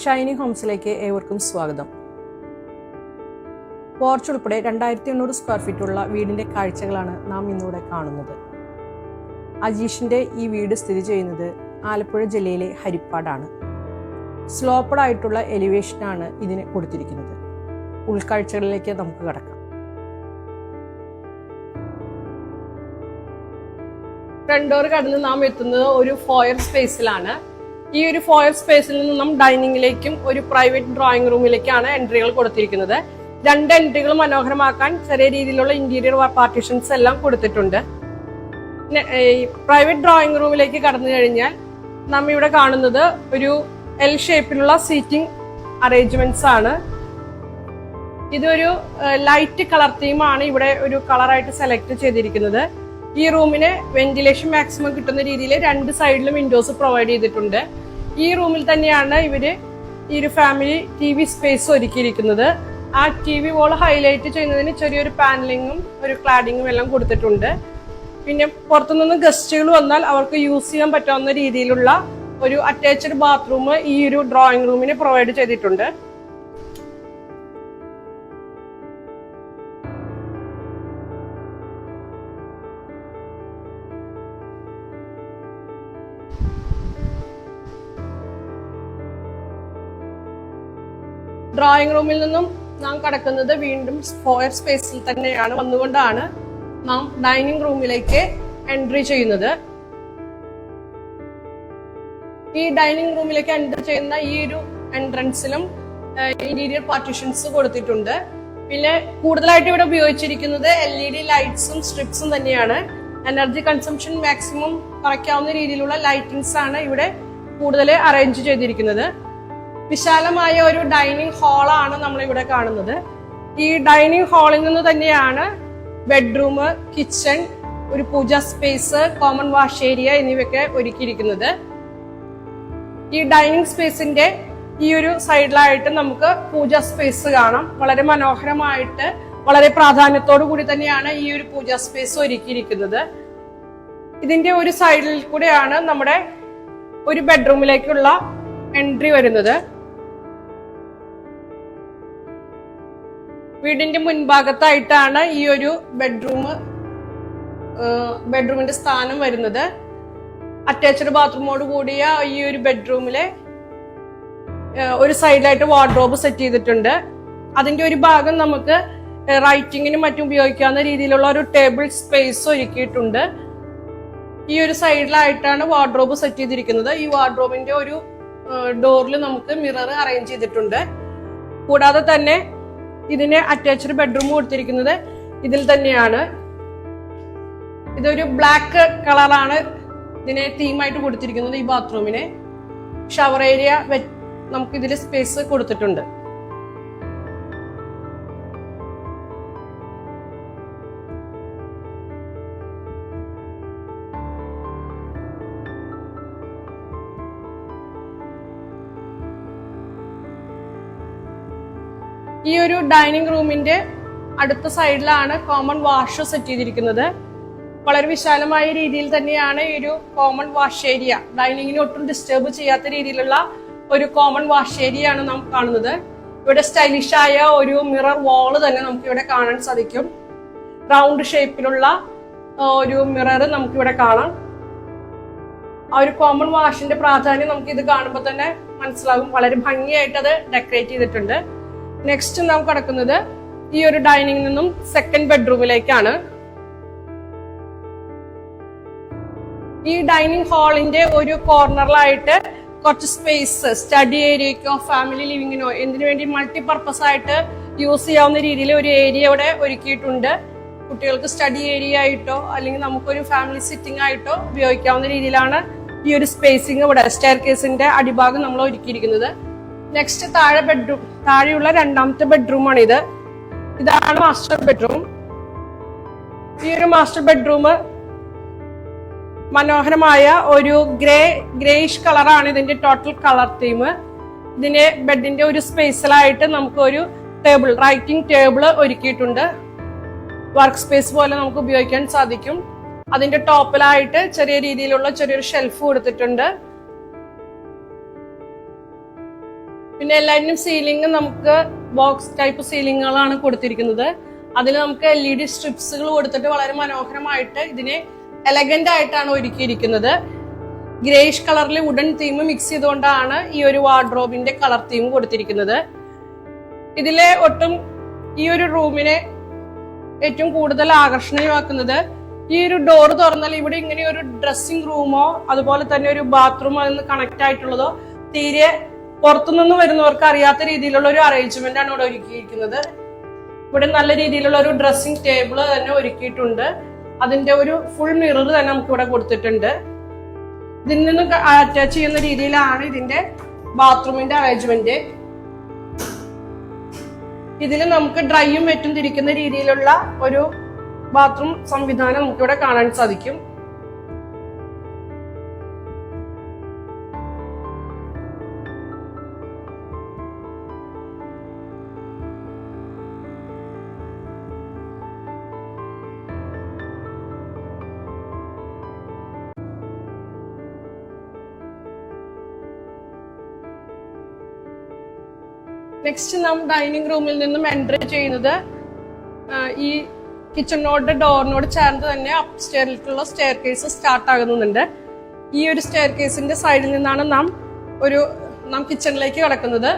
ഷൈനി ഹോംസിലേക്ക് ഏവർക്കും സ്വാഗതം. പോർച്ച് ഉൾപ്പെടെ 2800 സ്ക്വയർ ഫീറ്റുള്ള വീടിന്റെ കാഴ്ചകളാണ് നാം ഇന്നിവിടെ കാണുന്നത്. അജീഷിന്റെ ഈ വീട് സ്ഥിതി ചെയ്യുന്നത് ആലപ്പുഴ ജില്ലയിലെ ഹരിപ്പാടാണ്. സ്ലോപ്പഡ് ആയിട്ടുള്ള എലിവേഷനാണ് ഇതിന് കൊടുത്തിരിക്കുന്നത്. ഉൾക്കാഴ്ചകളിലേക്ക് നമുക്ക് കടക്കാം. ഫ്രണ്ട് ഡോർ കടന്ന് നാം എത്തുന്നത് ഒരു ഫോയർ സ്പേസിലാണ്. ഈ ഒരു ഫോയർ സ്പേസിൽ നിന്ന് നാം ഡൈനിങ്ങിലേക്കും ഒരു പ്രൈവറ്റ് ഡ്രോയിങ് റൂമിലേക്കാണ് എൻട്രികൾ കൊടുത്തിരിക്കുന്നത്. രണ്ട് എൻട്രികൾ മനോഹരമാക്കാൻ ചെറിയ രീതിയിലുള്ള ഇന്റീരിയർ പാർട്ടീഷൻസ് എല്ലാം കൊടുത്തിട്ടുണ്ട്. പ്രൈവറ്റ് ഡ്രോയിങ് റൂമിലേക്ക് കടന്നു കഴിഞ്ഞാൽ നാം ഇവിടെ കാണുന്നത് ഒരു എൽ ഷേപ്പിലുള്ള സീറ്റിംഗ് അറേഞ്ച്മെന്റ്സ് ആണ്. ഇതൊരു ലൈറ്റ് കളർ തീമാണ് ഇവിടെ ഒരു കളറായിട്ട് സെലക്ട് ചെയ്തിരിക്കുന്നത്. ഈ റൂമിന് വെന്റിലേഷൻ മാക്സിമം കിട്ടുന്ന രീതിയിൽ രണ്ട് സൈഡിലും വിൻഡോസ് പ്രൊവൈഡ് ചെയ്തിട്ടുണ്ട്. ഈ റൂമിൽ തന്നെയാണ് ഇവര് ഈ ഒരു ഫാമിലി TV സ്പേസ് ഒരുക്കിയിരിക്കുന്നത്. ആ TV വോൾ ഹൈലൈറ്റ് ചെയ്യുന്നതിന് ചെറിയൊരു പാനലിങ്ങും ഒരു ക്ലാഡിങ്ങും എല്ലാം കൊടുത്തിട്ടുണ്ട്. പിന്നെ പുറത്തുനിന്ന് ഗസ്റ്റുകൾ വന്നാൽ അവർക്ക് യൂസ് ചെയ്യാൻ പറ്റാവുന്ന രീതിയിലുള്ള ഒരു അറ്റാച്ച്ഡ് ബാത്റൂം ഈ ഒരു ഡ്രോയിങ് റൂമിന് പ്രൊവൈഡ് ചെയ്തിട്ടുണ്ട്. ഡ്രോയിങ് റൂമിൽ നിന്നും നാം കടക്കുന്നത് വീണ്ടും ഫോയർ സ്പേസിൽ തന്നെയാണ് വന്നുകൊണ്ടാണ് നാം ഡൈനിങ് റൂമിലേക്ക് എൻട്രി ചെയ്യുന്നത്. ഈ ഡൈനിങ് റൂമിലേക്ക് എൻട്രി ചെയ്യുന്ന ഈ ഒരു എൻട്രൻസിലും ഇന്റീരിയർ പാർട്ടീഷൻസ് കൊടുത്തിട്ടുണ്ട്. പിന്നെ കൂടുതലായിട്ട് ഇവിടെ ഉപയോഗിച്ചിരിക്കുന്നത് LED ലൈറ്റ്സും സ്ട്രിപ്സും തന്നെയാണ്. എനർജി കൺസംഷൻ മാക്സിമം കുറയ്ക്കാവുന്ന രീതിയിലുള്ള ലൈറ്റിംഗ്സ് ആണ് ഇവിടെ കൂടുതൽ അറേഞ്ച് ചെയ്തിരിക്കുന്നത്. വിശാലമായ ഒരു ഡൈനിങ് ഹാളാണ് നമ്മൾ ഇവിടെ കാണുന്നത്. ഈ ഡൈനിങ് ഹാളിൽ നിന്ന് തന്നെയാണ് ബെഡ്റൂം, കിച്ചൺ, ഒരു പൂജ സ്പേസ്, കോമൺ വാഷ് ഏരിയ എന്നിവയൊക്കെ ഒരുക്കിയിരിക്കുന്നത്. ഈ ഡൈനിങ് സ്പേസിന്റെ ഈ ഒരു സൈഡിലായിട്ട് നമുക്ക് പൂജ സ്പേസ് കാണാം. വളരെ മനോഹരമായിട്ട് വളരെ പ്രാധാന്യത്തോടു കൂടി തന്നെയാണ് ഈ ഒരു പൂജ സ്പേസ് ഒരുക്കിയിരിക്കുന്നത്. ഇതിന്റെ ഒരു സൈഡിൽ കൂടെയാണ് നമ്മുടെ ഒരു ബെഡ്റൂമിലേക്കുള്ള എൻട്രി വരുന്നത്. വീടിന്റെ മുൻഭാഗത്തായിട്ടാണ് ഈ ഒരു ബെഡ്റൂമിന്റെ സ്ഥാനം വരുന്നത്. അറ്റാച്ച്ഡ് ബാത്റൂമോട് കൂടിയ ഈ ഒരു ബെഡ്റൂമിലെ ഒരു സൈഡിലായിട്ട് വാർഡ്രോബ് സെറ്റ് ചെയ്തിട്ടുണ്ട്. അതിന്റെ ഒരു ഭാഗം നമുക്ക് റൈറ്റിങ്ങിനും മറ്റും ഉപയോഗിക്കാവുന്ന രീതിയിലുള്ള ഒരു ടേബിൾ സ്പേസ് ഒരുക്കിയിട്ടുണ്ട്. ഈ ഒരു സൈഡിലായിട്ടാണ് വാർഡ്രോബ് സെറ്റ് ചെയ്തിരിക്കുന്നത്. ഈ വാർഡ്രോബിന്റെ ഒരു ഡോറിൽ നമുക്ക് മിറർ അറേഞ്ച് ചെയ്തിട്ടുണ്ട്. കൂടാതെ തന്നെ ഇതിന് അറ്റാച്ച്ഡ് ബെഡ്റൂം കൊടുത്തിരിക്കുന്നത് ഇതിൽ തന്നെയാണ്. ഇതൊരു ബ്ലാക്ക് കളറാണ് ഇതിനെ തീമായിട്ട് കൊടുത്തിരിക്കുന്നത്. ഈ ബാത്റൂമിന് ഷവർ ഏരിയ നമുക്ക് ഇതിൽ സ്പേസ് കൊടുത്തിട്ടുണ്ട്. ഈ ഒരു ഡൈനിങ് റൂമിന്റെ അടുത്ത സൈഡിലാണ് കോമൺ വാഷ് സെറ്റ് ചെയ്തിരിക്കുന്നത്. വളരെ വിശാലമായ രീതിയിൽ തന്നെയാണ് ഈ ഒരു കോമൺ വാഷ് ഏരിയ, ഡൈനിങ്ങിന് ഒട്ടും ഡിസ്റ്റർബ് ചെയ്യാത്ത രീതിയിലുള്ള ഒരു കോമൺ വാഷ് ഏരിയ ആണ് നാം കാണുന്നത്. ഇവിടെ സ്റ്റൈലിഷായ ഒരു മിറർ വാള് തന്നെ നമുക്ക് ഇവിടെ കാണാൻ സാധിക്കും. റൗണ്ട് ഷേപ്പിലുള്ള ഒരു മിറർ നമുക്ക് ഇവിടെ കാണാം. ആ ഒരു കോമൺ വാഷിന്റെ പ്രാധാന്യം നമുക്ക് ഇത് കാണുമ്പോൾ തന്നെ മനസ്സിലാകും. വളരെ ഭംഗിയായിട്ട് അത് ഡെക്കറേറ്റ് ചെയ്തിട്ടുണ്ട്. നെക്സ്റ്റ് നാം കടക്കുന്നത് ഈ ഒരു ഡൈനിങ്ങിൽ നിന്നും സെക്കൻഡ് ബെഡ്റൂമിലേക്കാണ്. ഈ ഡൈനിങ് ഹാളിന്റെ ഒരു കോർണറിലായിട്ട് കുറച്ച് സ്പേസ് സ്റ്റഡി ഏരിയക്കോ ഫാമിലി ലിവിങ്ങിനോ എന്തിനു വേണ്ടി മൾട്ടിപർപ്പസ് ആയിട്ട് യൂസ് ചെയ്യാവുന്ന രീതിയിൽ ഒരു ഏരിയ ഇവിടെ ഒരുക്കിയിട്ടുണ്ട്. കുട്ടികൾക്ക് സ്റ്റഡി ഏരിയ ആയിട്ടോ അല്ലെങ്കിൽ നമുക്കൊരു ഫാമിലി സിറ്റിംഗ് ആയിട്ടോ ഉപയോഗിക്കാവുന്ന രീതിയിലാണ് ഈ ഒരു സ്പേസിങ് ഇവിടെ സ്റ്റെയർ കേസിന്റെ അടിഭാഗം നമ്മൾ ഒരുക്കിയിരിക്കുന്നത്. നെക്സ്റ്റ് താഴെയുള്ള രണ്ടാമത്തെ ബെഡ്റൂമാണ് ഇത്. ഇതാണ് മാസ്റ്റർ ബെഡ്റൂം. ഈ ഒരു മാസ്റ്റർ ബെഡ്റൂം മനോഹരമായ ഒരു ഗ്രേയിഷ് കളറാണ് ഇതിന്റെ ടോട്ടൽ കളർ തീം. ഇതിന്റെ ബെഡിന്റെ ഒരു സ്പേസിലായിട്ട് നമുക്ക് ഒരു റൈറ്റിംഗ് ടേബിൾ ഒരുക്കിയിട്ടുണ്ട്. വർക്ക് സ്പേസ് പോലെ നമുക്ക് ഉപയോഗിക്കാൻ സാധിക്കും. അതിന്റെ ടോപ്പിലായിട്ട് ചെറിയ രീതിയിലുള്ള ചെറിയൊരു ഷെൽഫ് കൊടുത്തിട്ടുണ്ട്. പിന്നെ എല്ലാറ്റിനും സീലിംഗ് നമുക്ക് ബോക്സ് ടൈപ്പ് സീലിങ്ങുകളാണ് കൊടുത്തിരിക്കുന്നത്. അതിൽ നമുക്ക് LED സ്ട്രിപ്സുകൾ കൊടുത്തിട്ട് വളരെ മനോഹരമായിട്ട് ഇതിനെ എലഗന്റ് ആയിട്ടാണ് ഒരുക്കിയിരിക്കുന്നത്. ഗ്രേഷ് കളറിൽ വുഡൻ തീം മിക്സ് ചെയ്തുകൊണ്ടാണ് ഈ ഒരു വാർഡ്രോബിന്റെ കളർ തീം കൊടുത്തിരിക്കുന്നത്. ഇതിലെ ഒട്ടും ഈ ഒരു റൂമിനെ ഏറ്റവും കൂടുതൽ ആകർഷണീയമാക്കുന്നത് ഈ ഒരു ഡോർ തുറന്നാൽ ഇവിടെ ഇങ്ങനെ ഒരു ഡ്രസ്സിംഗ് റൂമോ അതുപോലെ തന്നെ ഒരു ബാത്റൂമോ അതിന് കണക്ട് ആയിട്ടുള്ളതോ തീരെ പുറത്തുനിന്ന് വരുന്നവർക്ക് അറിയാത്ത രീതിയിലുള്ള ഒരു അറേഞ്ച്മെന്റ് ആണ് ഇവിടെ ഒരുക്കിയിരിക്കുന്നത്. ഇവിടെ നല്ല രീതിയിലുള്ള ഒരു ഡ്രസ്സിംഗ് ടേബിള് തന്നെ ഒരുക്കിയിട്ടുണ്ട്. അതിന്റെ ഒരു ഫുൾ മിറർ തന്നെ നമുക്ക് ഇവിടെ കൊടുത്തിട്ടുണ്ട്. ഇതിൽ നിന്ന് അറ്റാച്ച് ചെയ്യുന്ന രീതിയിലാണ് ഇതിന്റെ ബാത്റൂമിന്റെ അറേഞ്ച്മെന്റ്. ഇതിൽ നമുക്ക് ഡ്രൈയും വെറ്റും തിരിക്കുന്ന രീതിയിലുള്ള ഒരു ബാത്റൂം സംവിധാനം നമുക്ക് ഇവിടെ കാണാൻ സാധിക്കും. നെക്സ്റ്റ് നാം ഡൈനിങ് റൂമിൽ നിന്നും എൻട്രി ചെയ്യുന്നത് ഈ കിച്ചണിനോട് ഡോറിനോട് ചേർന്ന് തന്നെ അപ്സ്റ്റെയറിലേക്കുള്ള സ്റ്റെയർ കേസ് സ്റ്റാർട്ട് ആകുന്നുണ്ട്. ഈ ഒരു സ്റ്റെയർ കേസിന്റെ സൈഡിൽ നിന്നാണ് നാം കിച്ചണിലേക്ക് കടക്കുന്നത്.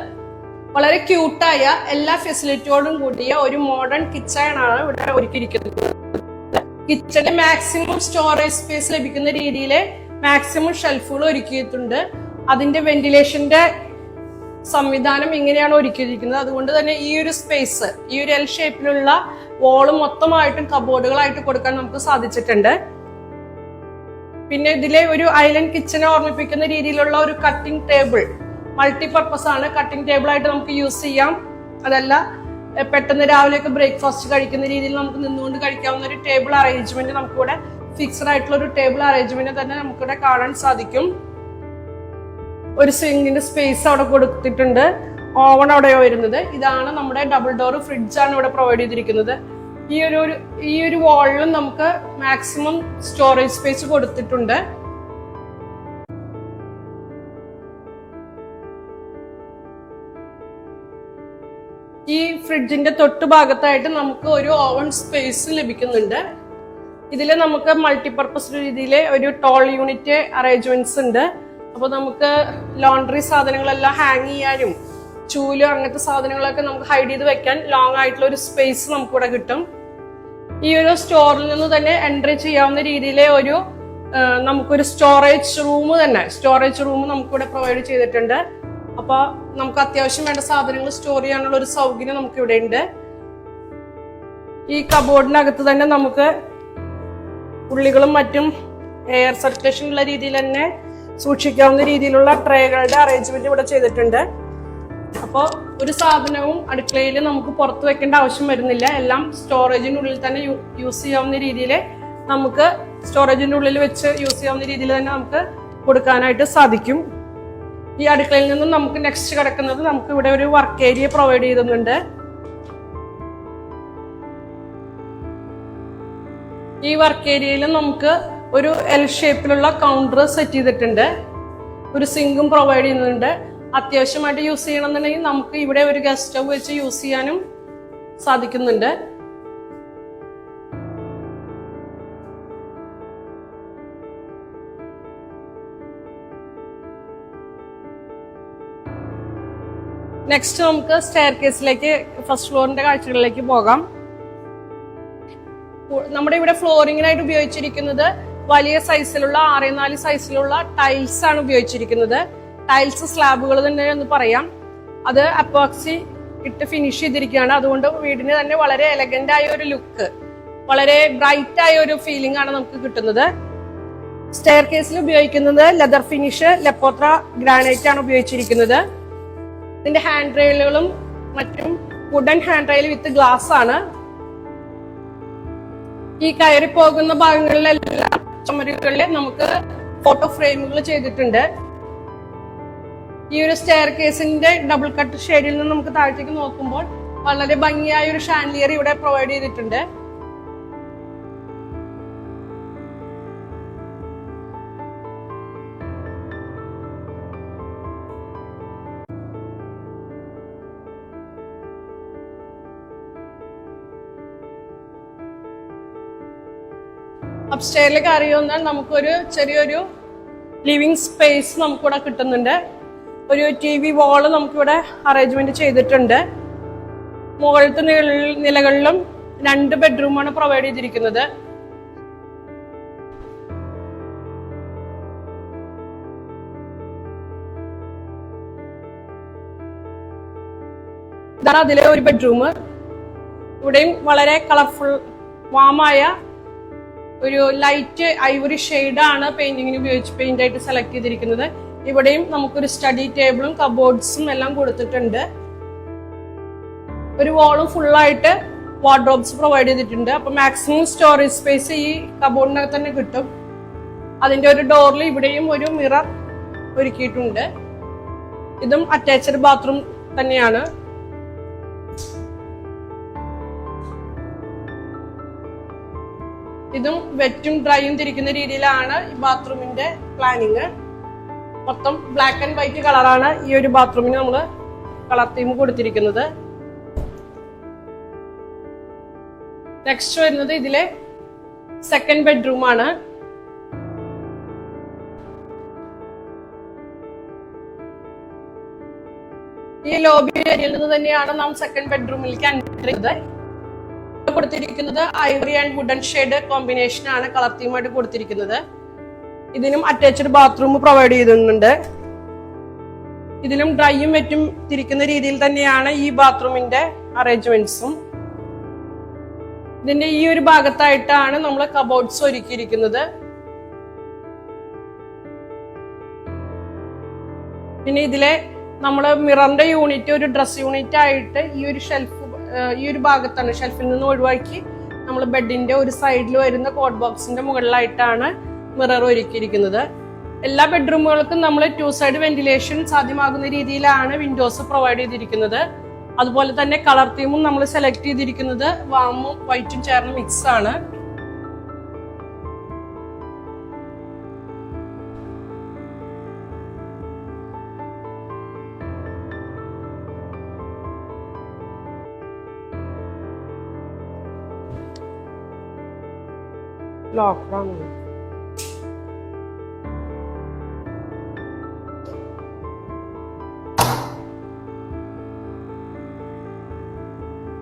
വളരെ ക്യൂട്ടായ എല്ലാ ഫെസിലിറ്റിയോടും കൂടിയ ഒരു മോഡേൺ കിച്ചൺ ആണ് ഇവിടെ ഒരുക്കിയിരിക്കുന്നത്. കിച്ചണിൽ മാക്സിമം സ്റ്റോറേജ് സ്പേസ് ലഭിക്കുന്ന രീതിയിൽ മാക്സിമം ഷെൽഫുകൾ ഒരുക്കിയിട്ടുണ്ട്. അതിന്റെ വെന്റിലേഷന്റെ സംവിധാനം ഇങ്ങനെയാണ് ഒരുക്കിയിരിക്കുന്നത്. അതുകൊണ്ട് തന്നെ ഈ ഒരു സ്പേസ്, ഈ ഒരു എൽ ഷേപ്പിലുള്ള വോള് മൊത്തമായിട്ടും കബോർഡുകളായിട്ട് കൊടുക്കാൻ നമുക്ക് സാധിച്ചിട്ടുണ്ട്. പിന്നെ ഇതിലെ ഒരു ഐലൻഡ് കിച്ചനെ ഓർമ്മിപ്പിക്കുന്ന രീതിയിലുള്ള ഒരു കട്ടിംഗ് ടേബിൾ, മൾട്ടിപർപ്പസ് ആണ്. കട്ടിംഗ് ടേബിൾ ആയിട്ട് നമുക്ക് യൂസ് ചെയ്യാം. അതല്ല പെട്ടെന്ന് രാവിലെയൊക്കെ ബ്രേക്ക്ഫാസ്റ്റ് കഴിക്കുന്ന രീതിയിൽ നമുക്ക് നിന്നുകൊണ്ട് കഴിക്കാവുന്ന ഒരു ടേബിൾ അറേഞ്ച്മെന്റ് നമുക്കിവിടെ ഫിക്സഡ് ആയിട്ടുള്ള ഒരു ടേബിൾ അറേഞ്ച്മെന്റ് തന്നെ നമുക്കിവിടെ കാണാൻ സാധിക്കും. ഒരു സിങ്കിന്റെ സ്പേസ് അവിടെ കൊടുത്തിട്ടുണ്ട്. ഓവൺ അവിടെ വരുന്നത്. ഇതാണ് നമ്മുടെ ഡബിൾ ഡോർ ഫ്രിഡ്ജാണ് ഇവിടെ പ്രൊവൈഡ് ചെയ്തിരിക്കുന്നത്. ഈ ഒരു വാളിലും നമുക്ക് മാക്സിമം സ്റ്റോറേജ് സ്പേസ് കൊടുത്തിട്ടുണ്ട്. ഈ ഫ്രിഡ്ജിന്റെ തൊട്ട് ഭാഗത്തായിട്ട് നമുക്ക് ഒരു ഓവൺ സ്പേസ് ലഭിക്കുന്നുണ്ട്. ഇതിൽ നമുക്ക് മൾട്ടിപർപ്പസ് രീതിയിലെ ഒരു ടോൾ യൂണിറ്റ് അറേഞ്ച്മെന്റ്സ് ഉണ്ട്. അപ്പൊ നമുക്ക് ലോണ്ടറി സാധനങ്ങളെല്ലാം ഹാങ് ചെയ്യാനും ചൂല് അങ്ങനത്തെ സാധനങ്ങളൊക്കെ നമുക്ക് ഹൈഡ് ചെയ്ത് വെക്കാൻ ലോങ് ആയിട്ടുള്ള ഒരു സ്പേസ് നമുക്ക് ഇവിടെ കിട്ടും. ഈ ഒരു സ്റ്റോറിൽ നിന്ന് തന്നെ എൻട്രി ചെയ്യാവുന്ന രീതിയിലെ നമുക്കൊരു സ്റ്റോറേജ് റൂം നമുക്കിവിടെ പ്രൊവൈഡ് ചെയ്തിട്ടുണ്ട്. അപ്പൊ നമുക്ക് അത്യാവശ്യം വേണ്ട സാധനങ്ങൾ സ്റ്റോർ ചെയ്യാനുള്ള ഒരു സൗകര്യം നമുക്ക് ഇവിടെ ഉണ്ട്. ഈ കബോർഡിനകത്ത് തന്നെ നമുക്ക് ഉള്ളികളും മറ്റും എയർ സർക്കുലേഷൻ ഉള്ള രീതിയിൽ തന്നെ സൂക്ഷിക്കാവുന്ന രീതിയിലുള്ള ട്രേകളുടെ അറേഞ്ച്മെന്റ് ഇവിടെ ചെയ്തിട്ടുണ്ട്. അപ്പോൾ ഒരു സാധനവും അടുക്കളയിൽ നമുക്ക് പുറത്ത് വെക്കേണ്ട ആവശ്യം വരുന്നില്ല. എല്ലാം സ്റ്റോറേജിന്റെ ഉള്ളിൽ തന്നെ യൂസ് ചെയ്യാവുന്ന രീതിയിൽ നമുക്ക് സ്റ്റോറേജിന്റെ ഉള്ളിൽ വെച്ച് യൂസ് ചെയ്യാവുന്ന രീതിയിൽ തന്നെ നമുക്ക് കൊടുക്കാനായിട്ട് സാധിക്കും. ഈ അടുക്കളയിൽ നിന്നും നമുക്ക് നെക്സ്റ്റ് കിടക്കുന്നത് നമുക്ക് ഇവിടെ ഒരു വർക്ക് ഏരിയ പ്രൊവൈഡ് ചെയ്യുന്നുണ്ട്. ഈ വർക്ക് ഏരിയയിൽ നമുക്ക് ഒരു എൽ ഷേപ്പിലുള്ള കൗണ്ടർ സെറ്റ് ചെയ്തിട്ടുണ്ട്. ഒരു സിങ്കും പ്രൊവൈഡ് ചെയ്യുന്നുണ്ട്. അത്യാവശ്യമായിട്ട് യൂസ് ചെയ്യണമെന്നുണ്ടെങ്കിൽ നമുക്ക് ഇവിടെ ഒരു ഗ്യാസ് സ്റ്റവ് വെച്ച് യൂസ് ചെയ്യാനും സാധിക്കുന്നുണ്ട്. നെക്സ്റ്റ് നമുക്ക് സ്റ്റെയർ കേസിലേക്ക് ഫസ്റ്റ് ഫ്ലോറിന്റെ കാഴ്ചകളിലേക്ക് പോകാം. നമ്മുടെ ഇവിടെ ഫ്ലോറിങ്ങിനായിട്ട് ഉപയോഗിച്ചിരിക്കുന്നത് വലിയ സൈസിലുള്ള 6x4 സൈസിലുള്ള ടൈൽസ് ആണ് ഉപയോഗിച്ചിരിക്കുന്നത്. ടൈൽസ് സ്ലാബുകൾ തന്നെ എന്ന് പറയാം. അത് അപ്പോക്സി ഇട്ട് ഫിനിഷ് ചെയ്തിരിക്കുകയാണ്. അതുകൊണ്ട് വീടിന് തന്നെ വളരെ എലഗന്റ് ആയ ഒരു ലുക്ക്, വളരെ ബ്രൈറ്റ് ആയ ഒരു ഫീലിംഗ് ആണ് നമുക്ക് കിട്ടുന്നത്. സ്റ്റെയർ കേസിൽ ഉപയോഗിക്കുന്നത് ലെതർ ഫിനിഷ് ലെപ്പോത്ര ഗ്രാനൈറ്റ് ആണ് ഉപയോഗിച്ചിരിക്കുന്നത്. ഇതിന്റെ ഹാൻഡ് റെയിലുകളും മറ്റും wooden handrail with glass ആണ്. ഈ കയറി പോകുന്ന ഭാഗങ്ങളിലെല്ലാം ചുമരുകളിൽ നമുക്ക് ഫോട്ടോ ഫ്രെയിമുകൾ ചെയ്തിട്ടുണ്ട്. ഈ ഒരു സ്റ്റെയർ കേസിന്റെ ഡബിൾ കട്ട് ഷെയ്ഡിൽ നിന്ന് നമുക്ക് താഴത്തേക്ക് നോക്കുമ്പോൾ വളരെ ഭംഗിയായ ഒരു ഷാൻലിയർ ഇവിടെ പ്രൊവൈഡ് ചെയ്തിട്ടുണ്ട്. അപ്സ്റ്റെയറിലേക്ക് അറിയുന്ന നമുക്കൊരു ചെറിയൊരു ലിവിങ് സ്പേസ് നമുക്കിവിടെ കിട്ടുന്നുണ്ട്. ഒരു TV വാള് നമുക്കിവിടെ അറേഞ്ച്മെന്റ് ചെയ്തിട്ടുണ്ട്. മുകളിലത്തെ നിലകളിലും 2 ബെഡ്റൂമാണ് പ്രൊവൈഡ് ചെയ്തിരിക്കുന്നത്. ഇതാണ് അതിലെ ഒരു ബെഡ്റൂം. ഇവിടെയും വളരെ കളർഫുൾ വാമായ ഒരു ലൈറ്റ് ഐവറി ഷെയ്ഡാണ് പെയിന്റിങ്ങിന് പെയിന്റ് ആയിട്ട് സെലക്ട് ചെയ്തിരിക്കുന്നത്. ഇവിടെയും നമുക്കൊരു സ്റ്റഡി ടേബിളും കബോർഡ്സും എല്ലാം കൊടുത്തിട്ടുണ്ട്. ഒരു വാളും ഫുള്ളായിട്ട് വാർഡ്രോബ്സ് പ്രൊവൈഡ് ചെയ്തിട്ടുണ്ട്. അപ്പൊ മാക്സിമം സ്റ്റോറേജ് സ്പേസ് ഈ കബോർഡിനകത്ത് തന്നെ കിട്ടും. അതിന്റെ ഒരു ഡോറിൽ ഇവിടെയും ഒരു മിറർ ഒരുക്കിയിട്ടുണ്ട്. ഇതും അറ്റാച്ച്ഡ് ബാത്റൂം തന്നെയാണ്. ഇതും വെറ്റും ഡ്രൈയും തിരിക്കുന്ന രീതിയിലാണ് ഈ ബാത്റൂമിന്റെ പ്ലാനിങ്. മൊത്തം ബ്ലാക്ക് ആൻഡ് വൈറ്റ് കളറാണ് ഈ ഒരു ബാത്റൂമിന് നമ്മൾ കളർ തീം കൊടുത്തിരിക്കുന്നത്. നെക്സ്റ്റ് വരുന്നത് ഇതിലെ സെക്കൻഡ് ബെഡ്റൂം ആണ്. ഈ ലോബി ഏരിയയിൽ നിന്ന് തന്നെയാണ് നാം സെക്കൻഡ് ബെഡ്റൂമിലേക്ക് എൻ്റർ ചെയ്തത്. കൊടുത്തിരിക്കുന്നത് ivory and wooden shade combination ആണ് കളർ തീമായിട്ട് കൊടുത്തിരിക്കുന്നത്. ഇതിനും അറ്റാച്ച്ഡ് ബാത്റൂം പ്രൊവൈഡ് ചെയ്തിട്ടുണ്ട്. ഇതിലും ഡ്രൈയും വെറ്റും തിരിക്കുന്ന രീതിയിൽ തന്നെയാണ് ഈ ബാത്റൂമിന്റെ അറേഞ്ച്മെന്റ്സും. ഇതിന്റെ ഈ ഒരു ഭാഗത്തായിട്ടാണ് നമ്മൾ കബോർഡ്സ് ഒരുക്കിയിരിക്കുന്നത്. പിന്നെ ഇതിലെ നമ്മൾ മിററിന്റെ യൂണിറ്റ് ഒരു ഡ്രസ് യൂണിറ്റ് ആയിട്ട് ഈ ഒരു ഷെൽഫ് ഈ ഒരു ഭാഗത്താണ് ഷെൽഫിൽ നിന്ന് ഒഴിവാക്കി നമ്മൾ ബെഡിന്റെ ഒരു സൈഡിൽ വരുന്ന കോട്ട് ബോക്സിന്റെ മുകളിലായിട്ടാണ് മിറർ ഒരുക്കിയിരിക്കുന്നത്. എല്ലാ ബെഡ്റൂമുകൾക്കും നമ്മൾ 2 സൈഡ് വെന്റിലേഷൻ സാധ്യമാകുന്ന രീതിയിലാണ് വിൻഡോസ് പ്രൊവൈഡ് ചെയ്തിരിക്കുന്നത്. അതുപോലെ തന്നെ കളർ തീമും നമ്മൾ സെലക്ട് ചെയ്തിരിക്കുന്നത് വാമും വൈറ്റും ചേർന്ന മിക്സ് ആണ്. ലോക്കാണ്.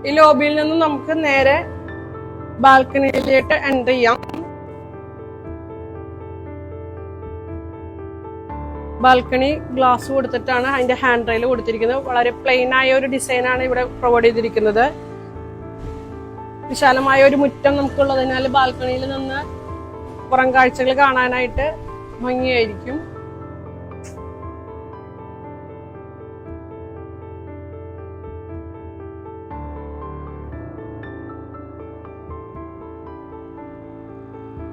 ഈ ലോബിയിൽ നിന്ന് നമുക്ക് നേരെ ബാൽക്കണിയിലേക്ക് എൻ്റർ ചെയ്യാം. ബാൽക്കണി ഗ്ലാസ് കൊടുത്തിട്ടാണ് അതിന്റെ ഹാൻഡ് റെയിൽ കൊടുത്തിരിക്കുന്നത്. വളരെ പ്ലെയിൻ ആയ ഒരു ഡിസൈനാണ് ഇവിടെ പ്രൊവൈഡ് ചെയ്തിരിക്കുന്നത്. വിശാലമായ ഒരു മുറ്റം നമുക്കുള്ളതിനാൽ ബാൽക്കണിയിൽ നിന്ന് പുറം കാഴ്ചകൾ കാണാനായിട്ട് ഭംഗിയായിരിക്കും.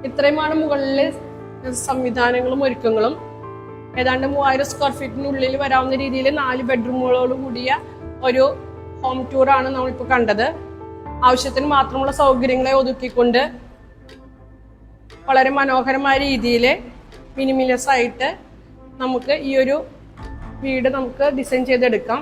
ഇത്രയുമാണ് മുകളിലെ സംവിധാനങ്ങളും ഒരുക്കങ്ങളും. ഏതാണ്ട് 3000 സ്ക്വയർ ഫീറ്റിനുള്ളിൽ വരാവുന്ന രീതിയിൽ 4 ബെഡ്റൂമുകളോട് കൂടിയ ഒരു ഹോം ടൂർ ആണ് നമ്മളിപ്പോൾ കണ്ടത്. ആവശ്യത്തിന് മാത്രമുള്ള സൗകര്യങ്ങളെ ഒതുക്കിക്കൊണ്ട് വളരെ മനോഹരമായ രീതിയിൽ മിനിമലൈസ് ആയിട്ട് നമുക്ക് ഈ ഒരു വീട് നമുക്ക് ഡിസൈൻ ചെയ്തെടുക്കാം.